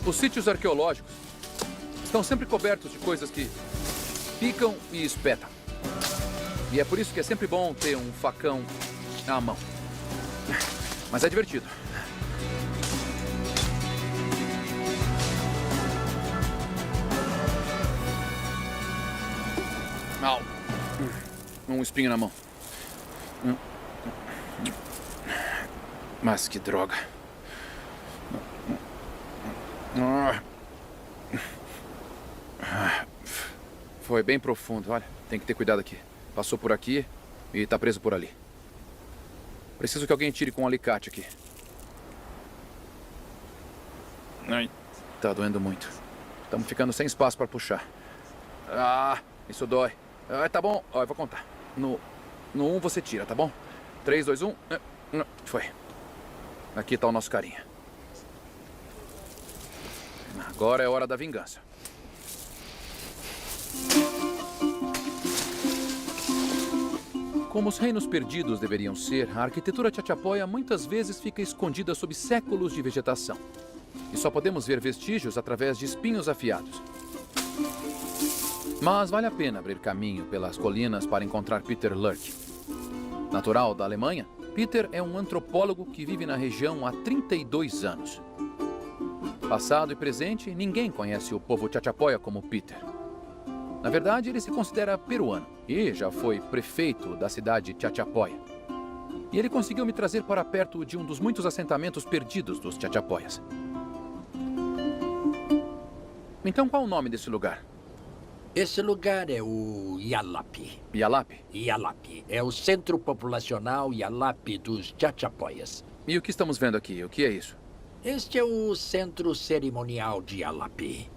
Os sítios arqueológicos estão sempre cobertos de coisas que picam e espetam. E é por isso que é sempre bom ter um facão à mão. Mas é divertido. Au. Um espinho na mão. Mas que droga. Foi bem profundo, olha. Tem que ter cuidado aqui. Passou por aqui e tá preso por ali. Preciso que alguém tire com um alicate aqui. Ai, tá doendo muito. Estamos ficando sem espaço para puxar. Ah, isso dói. Ah, tá bom, ó, eu vou contar. No 1 você tira, tá bom? 3, 2, 1. Foi. Aqui tá o nosso carinha. Agora é hora da vingança. Como os reinos perdidos deveriam ser, a arquitetura chachapoia muitas vezes fica escondida sob séculos de vegetação. E só podemos ver vestígios através de espinhos afiados. Mas vale a pena abrir caminho pelas colinas para encontrar Peter Lurk. Natural da Alemanha, Peter é um antropólogo que vive na região há 32 anos. Passado e presente, ninguém conhece o povo chachapoia como Peter. Na verdade, ele se considera peruano e já foi prefeito da cidade Chachapoia. E ele conseguiu me trazer para perto de um dos muitos assentamentos perdidos dos chachapoias. Então, qual o nome desse lugar? Esse lugar é o Yalapi. Yalapi? Yalapi. É o centro populacional Yalapi dos Chachapoias. E o que estamos vendo aqui? O que é isso? Este é o centro cerimonial de Yalapi.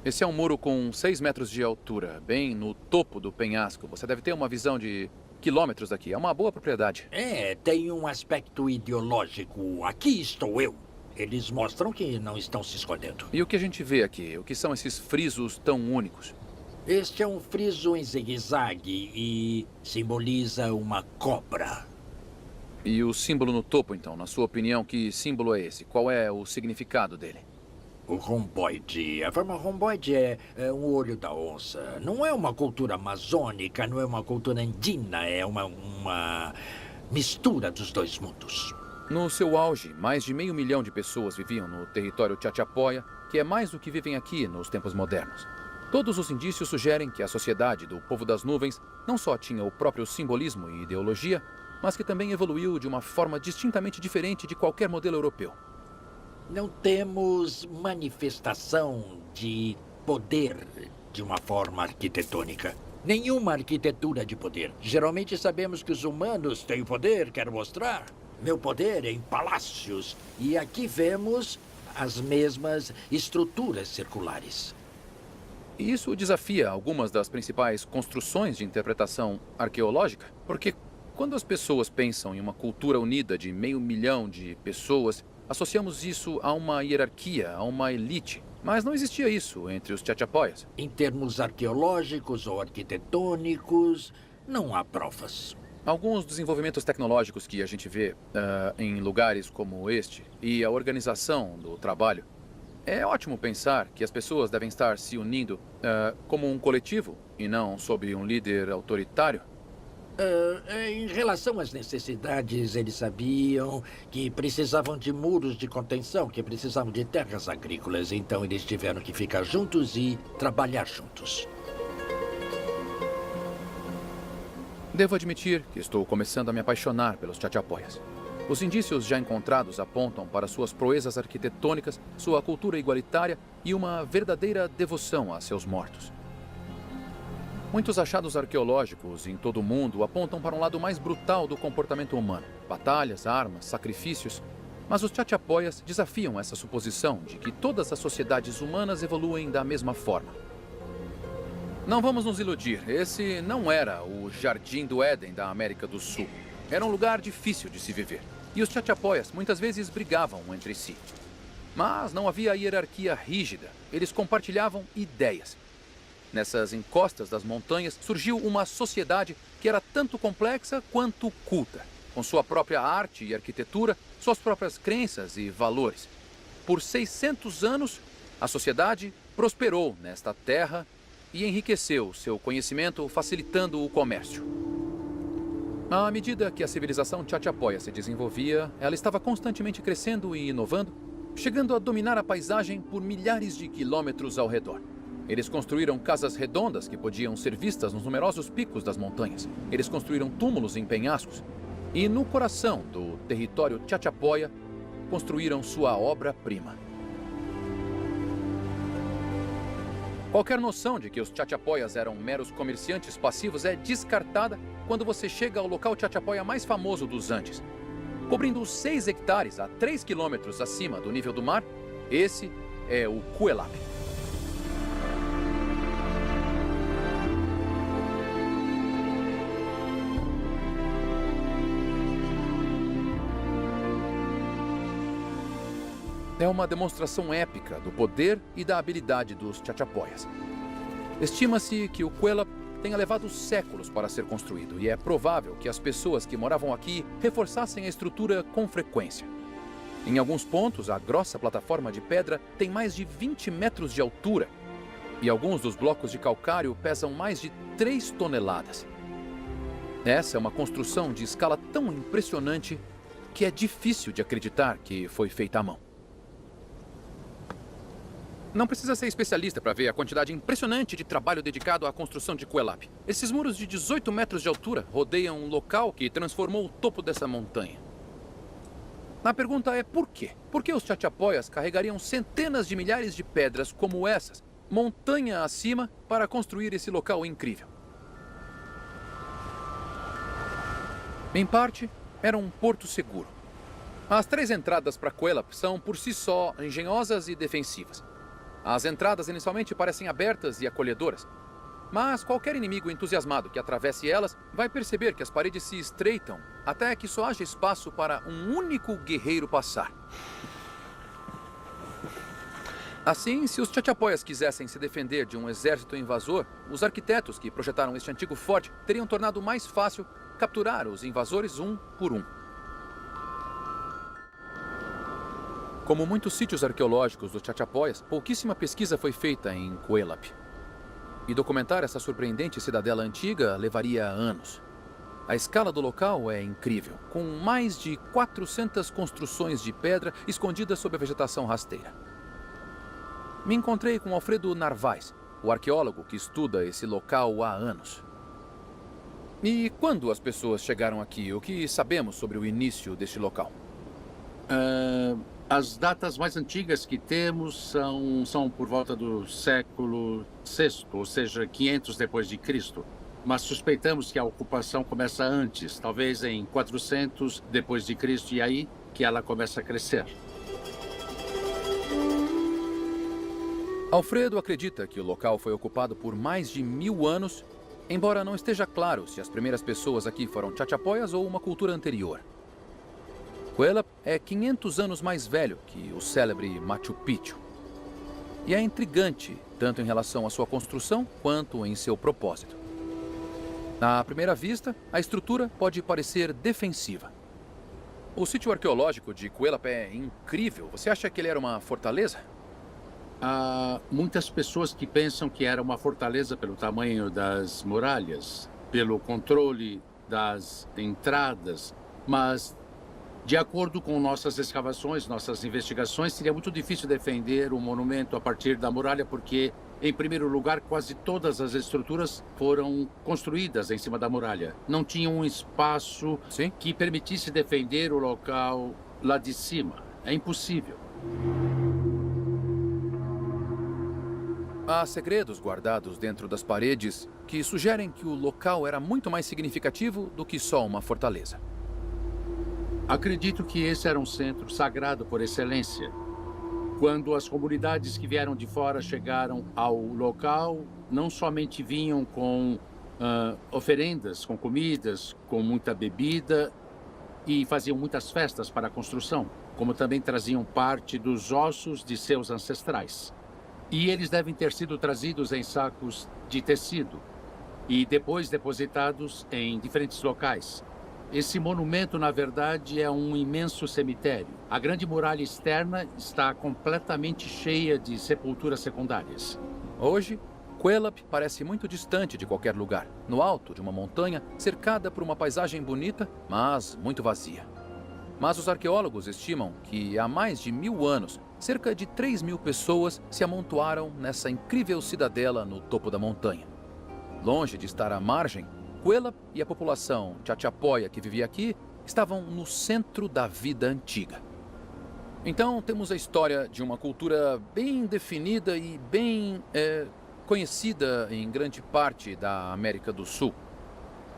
Esse é um muro com 6 metros de altura, bem no topo do penhasco. Você deve ter uma visão de quilômetros daqui. É uma boa propriedade. É, tem um aspecto ideológico. Aqui estou eu. Eles mostram que não estão se escondendo. E o que a gente vê aqui? O que são esses frisos tão únicos? Este é um friso em zigue-zague e simboliza uma cobra. E o símbolo no topo, então? Na sua opinião, que símbolo é esse? Qual é o significado dele? O romboide. A forma romboide é um olho da onça. Não é uma cultura amazônica, não é uma cultura andina, é uma mistura dos dois mundos. No seu auge, mais de 500 mil de pessoas viviam no território Chachapoia, que é mais do que vivem aqui nos tempos modernos. Todos os indícios sugerem que a sociedade do Povo das Nuvens não só tinha o próprio simbolismo e ideologia, mas que também evoluiu de uma forma distintamente diferente de qualquer modelo europeu. Não temos manifestação de poder de uma forma arquitetônica. Nenhuma arquitetura de poder. Geralmente sabemos que os humanos têm o poder, quero mostrar. Meu poder é em palácios. E aqui vemos as mesmas estruturas circulares. E isso desafia algumas das principais construções de interpretação arqueológica, porque quando as pessoas pensam em uma cultura unida de 500 mil de pessoas, associamos isso a uma hierarquia, a uma elite. Mas não existia isso entre os Chachapoyas. Em termos arqueológicos ou arquitetônicos, não há provas. Alguns desenvolvimentos tecnológicos que a gente vê em lugares como este e a organização do trabalho, é ótimo pensar que as pessoas devem estar se unindo como um coletivo e não sob um líder autoritário. Em relação às necessidades, eles sabiam que precisavam de muros de contenção, que precisavam de terras agrícolas. Então, eles tiveram que ficar juntos e trabalhar juntos. Devo admitir que estou começando a me apaixonar pelos Chachapoyas. Os indícios já encontrados apontam para suas proezas arquitetônicas, sua cultura igualitária e uma verdadeira devoção a seus mortos. Muitos achados arqueológicos em todo o mundo apontam para um lado mais brutal do comportamento humano. Batalhas, armas, sacrifícios. Mas os Chachapoyas desafiam essa suposição de que todas as sociedades humanas evoluem da mesma forma. Não vamos nos iludir, esse não era o Jardim do Éden da América do Sul. Era um lugar difícil de se viver. E os Chachapoyas muitas vezes brigavam entre si. Mas não havia hierarquia rígida. Eles compartilhavam ideias. Nessas encostas das montanhas surgiu uma sociedade que era tanto complexa quanto culta, com sua própria arte e arquitetura, suas próprias crenças e valores. Por 600 anos, a sociedade prosperou nesta terra e enriqueceu seu conhecimento, facilitando o comércio. À medida que a civilização Chachapoya se desenvolvia, ela estava constantemente crescendo e inovando, chegando a dominar a paisagem por milhares de quilômetros ao redor. Eles construíram casas redondas que podiam ser vistas nos numerosos picos das montanhas. Eles construíram túmulos em penhascos. E no coração do território Chachapoya, construíram sua obra-prima. Qualquer noção de que os Chachapoyas eram meros comerciantes passivos é descartada quando você chega ao local Chachapoya mais famoso dos Andes. Cobrindo 6 hectares a 3 quilômetros acima do nível do mar, esse é o Cuelap. É uma demonstração épica do poder e da habilidade dos Chachapoyas. Estima-se que o Cuelap tenha levado séculos para ser construído e é provável que as pessoas que moravam aqui reforçassem a estrutura com frequência. Em alguns pontos, a grossa plataforma de pedra tem mais de 20 metros de altura e alguns dos blocos de calcário pesam mais de 3 toneladas. Essa é uma construção de escala tão impressionante que é difícil de acreditar que foi feita à mão. Não precisa ser especialista para ver a quantidade impressionante de trabalho dedicado à construção de Cuelap. Esses muros de 18 metros de altura rodeiam um local que transformou o topo dessa montanha. A pergunta é por quê? Por que os Chachapoyas carregariam centenas de milhares de pedras como essas, montanha acima, para construir esse local incrível? Em parte, era um porto seguro. As 3 entradas para Cuelap são por si só engenhosas e defensivas. As entradas inicialmente parecem abertas e acolhedoras, mas qualquer inimigo entusiasmado que atravesse elas vai perceber que as paredes se estreitam até que só haja espaço para um único guerreiro passar. Assim, se os Chachapoyas quisessem se defender de um exército invasor, os arquitetos que projetaram este antigo forte teriam tornado mais fácil capturar os invasores um por um. Como muitos sítios arqueológicos dos Chachapoyas, pouquíssima pesquisa foi feita em Cuelap. E documentar essa surpreendente cidadela antiga levaria anos. A escala do local é incrível, com mais de 400 construções de pedra escondidas sob a vegetação rasteira. Me encontrei com Alfredo Narvaez, o arqueólogo que estuda esse local há anos. E quando as pessoas chegaram aqui, o que sabemos sobre o início deste local? As datas mais antigas que temos são por volta do século VI, ou seja, 500 depois de Cristo. mas suspeitamos que a ocupação começa antes, talvez em 400 depois de Cristo, e aí que ela começa a crescer. Alfredo acredita que o local foi ocupado por mais de 1000 anos, embora não esteja claro se as primeiras pessoas aqui foram Chachapoyas ou uma cultura anterior. Cuelap é 500 anos mais velho que o célebre Machu Picchu. E é intrigante, tanto em relação à sua construção quanto em seu propósito. À primeira vista, a estrutura pode parecer defensiva. O sítio arqueológico de Cuelap é incrível. Você acha que ele era uma fortaleza? Há muitas pessoas que pensam que era uma fortaleza pelo tamanho das muralhas, pelo controle das entradas, mas, de acordo com nossas escavações, nossas investigações, seria muito difícil defender o monumento a partir da muralha, porque, em primeiro lugar, quase todas as estruturas foram construídas em cima da muralha. Não tinha um espaço que permitisse defender o local lá de cima. É impossível. Há segredos guardados dentro das paredes que sugerem que o local era muito mais significativo do que só uma fortaleza. Acredito que esse era um centro sagrado por excelência. Quando as comunidades que vieram de fora chegaram ao local, não somente vinham com oferendas, com comidas, com muita bebida e faziam muitas festas para a construção, como também traziam parte dos ossos de seus ancestrais. E eles devem ter sido trazidos em sacos de tecido e depois depositados em diferentes locais. Esse monumento, na verdade, é um imenso cemitério. A grande muralha externa está completamente cheia de sepulturas secundárias. Hoje, Cuelap parece muito distante de qualquer lugar, no alto de uma montanha, cercada por uma paisagem bonita, mas muito vazia. Mas os arqueólogos estimam que há mais de 1000 anos, cerca de 3.000 pessoas se amontoaram nessa incrível cidadela no topo da montanha. Longe de estar à margem, Cuelap e a população Chachapoya que vivia aqui estavam no centro da vida antiga. Então temos a história de uma cultura bem definida e bem conhecida em grande parte da América do Sul.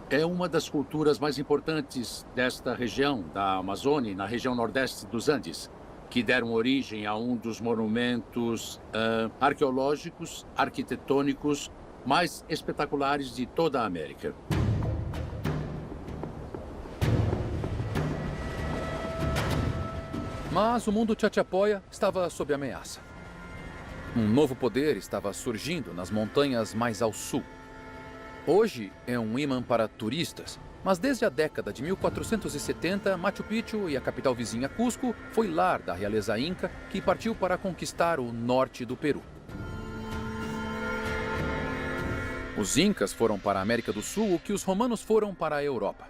É uma das culturas mais importantes desta região, da Amazônia, na região nordeste dos Andes, que deram origem a um dos monumentos arqueológicos, arquitetônicos mais espetaculares de toda a América. Mas o mundo Chachapoya estava sob ameaça. Um novo poder estava surgindo nas montanhas mais ao sul. Hoje é um imã para turistas, mas desde a década de 1470, Machu Picchu e a capital vizinha Cusco foi lar da realeza inca que partiu para conquistar o norte do Peru. Os incas foram para a América do Sul o que os romanos foram para a Europa.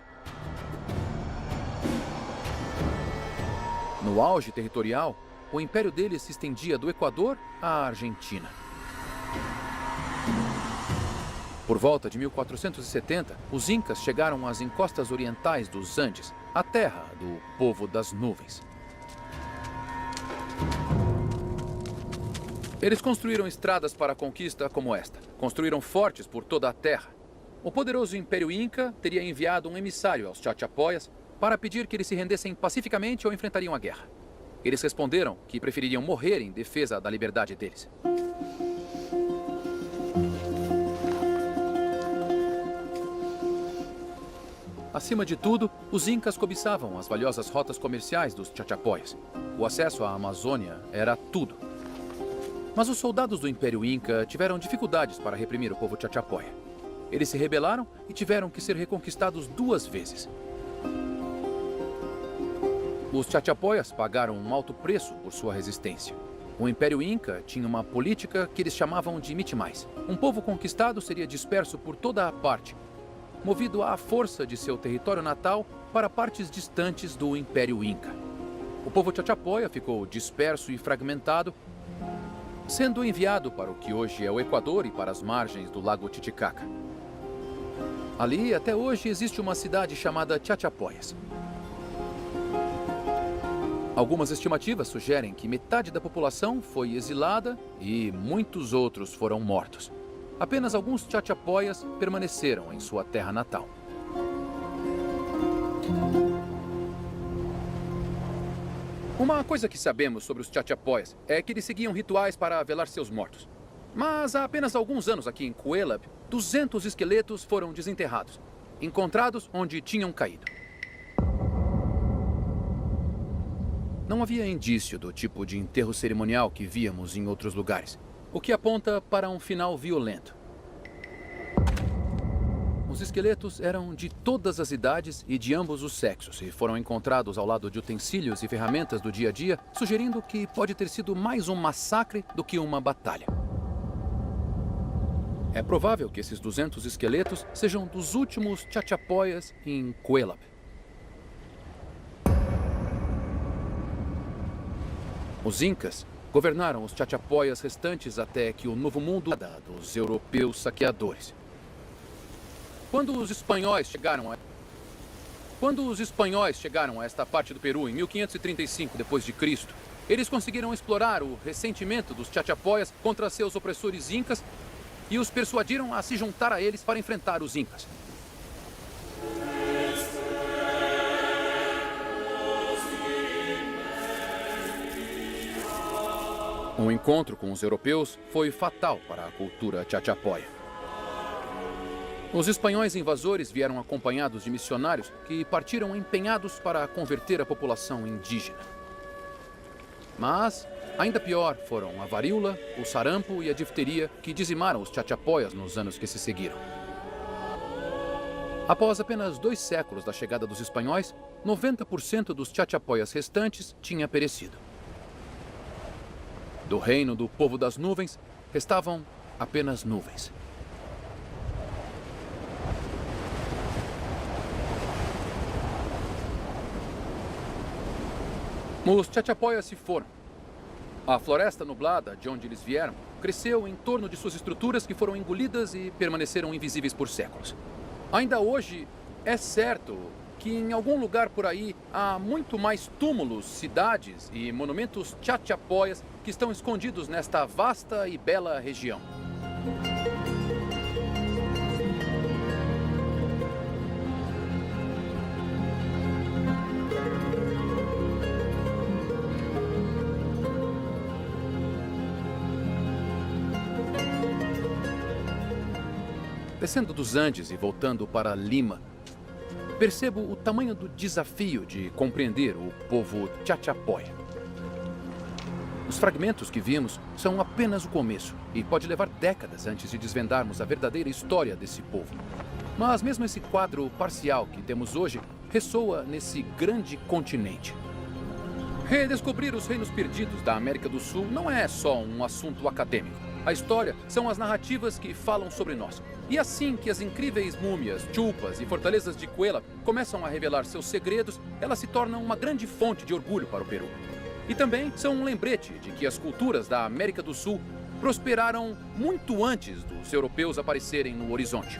No auge territorial, o império deles se estendia do Equador à Argentina. Por volta de 1470, os incas chegaram às encostas orientais dos Andes, a terra do povo das nuvens. Eles construíram estradas para a conquista como esta. Construíram fortes por toda a terra. O poderoso Império Inca teria enviado um emissário aos Chachapoyas para pedir que eles se rendessem pacificamente ou enfrentariam a guerra. Eles responderam que prefeririam morrer em defesa da liberdade deles. Acima de tudo, os incas cobiçavam as valiosas rotas comerciais dos Chachapoyas. O acesso à Amazônia era tudo. Mas os soldados do Império Inca tiveram dificuldades para reprimir o povo Chachapoya. Eles se rebelaram e tiveram que ser reconquistados 2 vezes. Os Chachapoyas pagaram um alto preço por sua resistência. O Império Inca tinha uma política que eles chamavam de mitimais. Um povo conquistado seria disperso por toda a parte, movido à força de seu território natal para partes distantes do Império Inca. O povo Chachapoya ficou disperso e fragmentado, sendo enviado para o que hoje é o Equador e para as margens do Lago Titicaca. Ali, até hoje, existe uma cidade chamada Chachapoyas. Algumas estimativas sugerem que metade da população foi exilada e muitos outros foram mortos. apenas alguns Chachapoyas permaneceram em sua terra natal. Uma coisa que sabemos sobre os Chachapoyas é que eles seguiam rituais para velar seus mortos. Mas há apenas alguns anos aqui em Cuelap, 200 esqueletos foram desenterrados, encontrados onde tinham caído. Não havia indício do tipo de enterro cerimonial que víamos em outros lugares, o que aponta para um final violento. Os esqueletos eram de todas as idades e de ambos os sexos e foram encontrados ao lado de utensílios e ferramentas do dia a dia, sugerindo que pode ter sido mais um massacre do que uma batalha. É provável que esses 200 esqueletos sejam dos últimos Chachapoyas em Cuelap. Os Incas governaram os Chachapoyas restantes até que o Novo Mundo dos europeus saqueadores. Quando os espanhóis chegaram a esta parte do Peru em 1535 d.C., eles conseguiram explorar o ressentimento dos Chachapoyas contra seus opressores incas e os persuadiram a se juntar a eles para enfrentar os incas. O encontro com os europeus foi fatal para a cultura Chachapoya. Os espanhóis invasores vieram acompanhados de missionários que partiram empenhados para converter a população indígena. Mas, ainda pior, foram a varíola, o sarampo e a difteria que dizimaram os Chachapoyas nos anos que se seguiram. Após apenas 2 séculos da chegada dos espanhóis, 90% dos Chachapoyas restantes tinha perecido. Do reino do povo das nuvens, restavam apenas nuvens. Os Chachapoyas se foram. A floresta nublada de onde eles vieram cresceu em torno de suas estruturas que foram engolidas e permaneceram invisíveis por séculos. Ainda hoje, é certo que em algum lugar por aí há muito mais túmulos, cidades e monumentos Chachapoyas que estão escondidos nesta vasta e bela região. Descendo dos Andes e voltando para Lima, percebo o tamanho do desafio de compreender o povo Chachapoya. Os fragmentos que vimos são apenas o começo e pode levar décadas antes de desvendarmos a verdadeira história desse povo. Mas mesmo esse quadro parcial que temos hoje ressoa nesse grande continente. Redescobrir os reinos perdidos da América do Sul não é só um assunto acadêmico. A história são as narrativas que falam sobre nós. E assim que as incríveis múmias, chulpas e fortalezas de Cuelap começam a revelar seus segredos, elas se tornam uma grande fonte de orgulho para o Peru. E também são um lembrete de que as culturas da América do Sul prosperaram muito antes dos europeus aparecerem no horizonte.